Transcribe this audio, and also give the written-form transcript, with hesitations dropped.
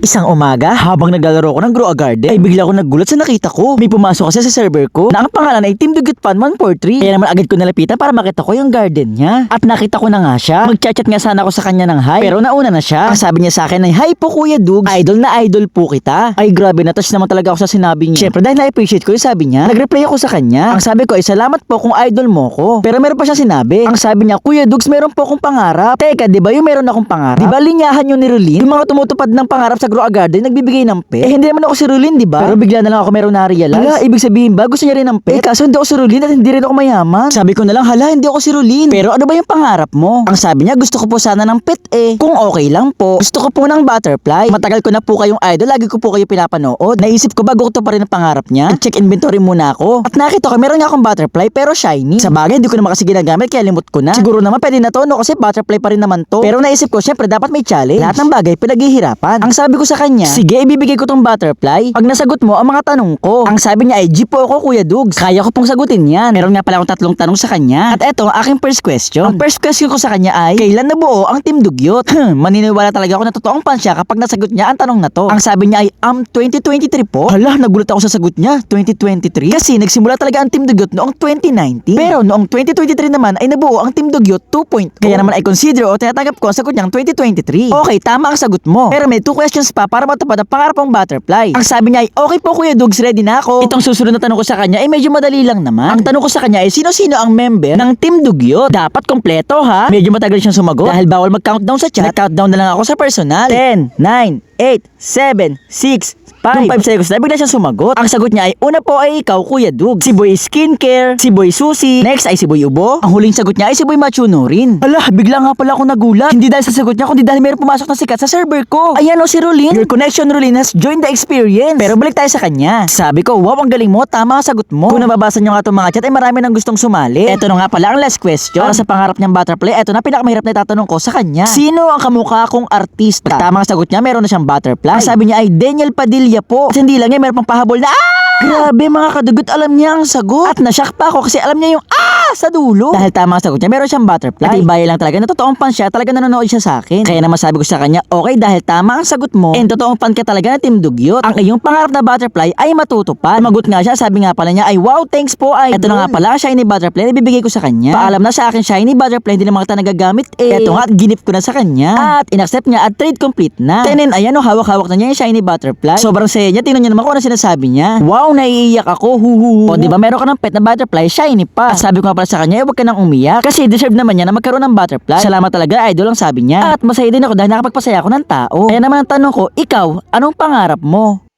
Isang umaga, habang naglalaro ko ng Grow a Garden, ay bigla ko nagulat sa nakita ko. May pumasok kasi sa server ko na ang pangalan ay Team Dugyot Fan 143. Kaya naman agad ko nalapitan para makita ko yung garden niya. At nakita ko na nga siya. Magchat-chat nga sana ako sa kanya ng hi, pero nauna na siya. Ang sabi niya sa akin ay, "Hi po Kuya Dugs, idol na idol po kita." Ay grabe, na-touch naman talaga ako sa sinabi niya. Syempre dahil na-appreciate ko yung sabi niya, nag-reply ako sa kanya. Ang sabi ko ay, "Salamat po kung idol mo ko." Pero meron pa siya sinabi. Ang sabi niya, "Kuya Dugs, meron po akong pangarap." Teka, di ba yung meron akong pangarap? Di ba linyahan yung ni Rolin? Yung mga tumutupad ng pangarap sa Grow a Garden, nagbibigay ng pet. Eh hindi naman ako si Rolin, di ba? Pero bigla na lang ako meron na-realize. Hala, ibig sabihin ba gusto niya rin ng pet? Kaso hindi ako si Rolin at hindi rin ako mayaman. Sabi ko na lang, hala, hindi ako si Rolin. Pero ano ba yung pangarap mo? Ang sabi niya, gusto ko po sana ng pet eh. Kung okay lang po. Gusto ko po ng butterfly. Matagal ko na po kayong idol, lagi ko po kayo pinapanood. Naisip ko bago ko to pa rin ang pangarap niya. Check inventory muna ako. At nakita ko, meron nga akong butterfly pero shiny. Sa bagay, hindi ko naman kasi ginagamit kaya limot ko na. Siguro naman pwede na to, no? Kasi butterfly pa rin naman to. Pero naisip ko, syempre dapat may challenge. Lahat ng bagay pinaghihirapan. Ang sabi ko sa kanya, sige, ibibigay ko tong butterfly pag nasagot mo ang mga tanong ko. Ang sabi niya ay, "G po ako Kuya Dugs. Kaya ko pong sagutin yan." Meron nga pala akong tatlong tanong sa kanya. At eto ang aking first question. Ang first question ko sa kanya ay, kailan nabuo ang Team Dugyot? Maniniwala talaga ako na totoong fan siya kapag nasagot niya ang tanong na to. Ang sabi niya ay, 2023 po. Hala, nagulat ako sa sagot niya, 2023. Kasi nagsimula talaga ang Team Dugyot noong 2019. Pero noong 2023 naman ay nabuo ang Team Dugyot 2.0. Kaya naman ay consider o tinatanggap ko ang sagot niyang 2023. Okay, tama ang sagot mo. Pero may 2 questions pa para matupad ang pangarap mong butterfly. Ang sabi niya ay, "Okay po Kuya Dugs, ready na ako." Itong susunod na tanong ko sa kanya ay medyo madali lang naman. Ang tanong ko sa kanya ay, sino-sino ang member ng Team Dugyot? Dapat kompleto ha. Medyo matagal siyang sumagot dahil bawal mag-countdown sa chat. Nag-countdown na lang ako sa personal. 10, 9, 8, 7, 6, 5. Nung 5 seconds na bigla siyang sumagot. Ang sagot niya ay, una po ay ikaw Kuya Dugs. Si Boy Skincare, si Boy Susi, next ay si Boy Ubo. Ang huling sagot niya ay si Boy Machuno rin. Hala, bigla nga pala ako nagulat. Hindi dahil sa sagot niya, kundi dahil mayroong pumasok na sikat sa server ko. Ayan o si Rolin. Your connection Rolin has joined the experience. Pero balik tayo sa kanya. Sabi ko, wow, ang galing mo, tama ang sagot mo. Kung nababasa niyo nga itong mga chat ay marami nang gustong sumali. Eto na nga pala ang last question. Para sa pangarap niyang butterfly, eto na pinakamahirap na itatanong ko sa kanya. Sino ang kamukha kong artista? Tama ang sagot niya, meron na siyang butterfly. Ang sabi niya ay Daniel Padilla po. Kasi hindi lang niya, meron pang pahabol na Grabe mga kadugot, alam niya ang sagot. At nashock pa ako kasi alam niya yung sa dulo. Dahil tama ang sagot niya, meron siyang butterfly. At ibaya lang talaga na totoong fan siya, talaga nanonood siya sa akin. Kaya naman sabi ko sa kanya, okay, dahil tama ang sagot mo, and totoong fan ka talaga na Team Dugyot, ang iyong pangarap na butterfly ay matutupad. Magot nga siya, sabi nga pala niya ay, wow, thanks po idol. Ito na nga pala ang shiny butterfly na bibigay ko sa kanya. Paalam na sa akin shiny butterfly, hindi naman kita nagagamit eh. Ito nga at ginip ko na sa kanya. At inaccept niya at trade complete na. Tenen, ayan o, hawak-hawak na niya yung shiny butterfly. Sobrang saya niya, tingnan niyo naman kung ano sinasabi niya. Wow, naiiyak ako, huhuhu. O diba meron ka ng pet na butterfly, shiny pa. At sabi ko nga pala sa kanya, huwag ka nang umiyak. Kasi deserve naman niya na magkaroon ng butterfly. Salamat talaga, idol, ang sabi niya. At masaya din ako dahil nakapagpasaya ako ng tao. Kaya naman ang tanong ko, ikaw, anong pangarap mo?